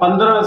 15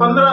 15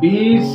20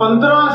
15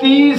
30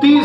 30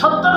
70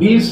20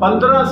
15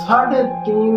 3.5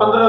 15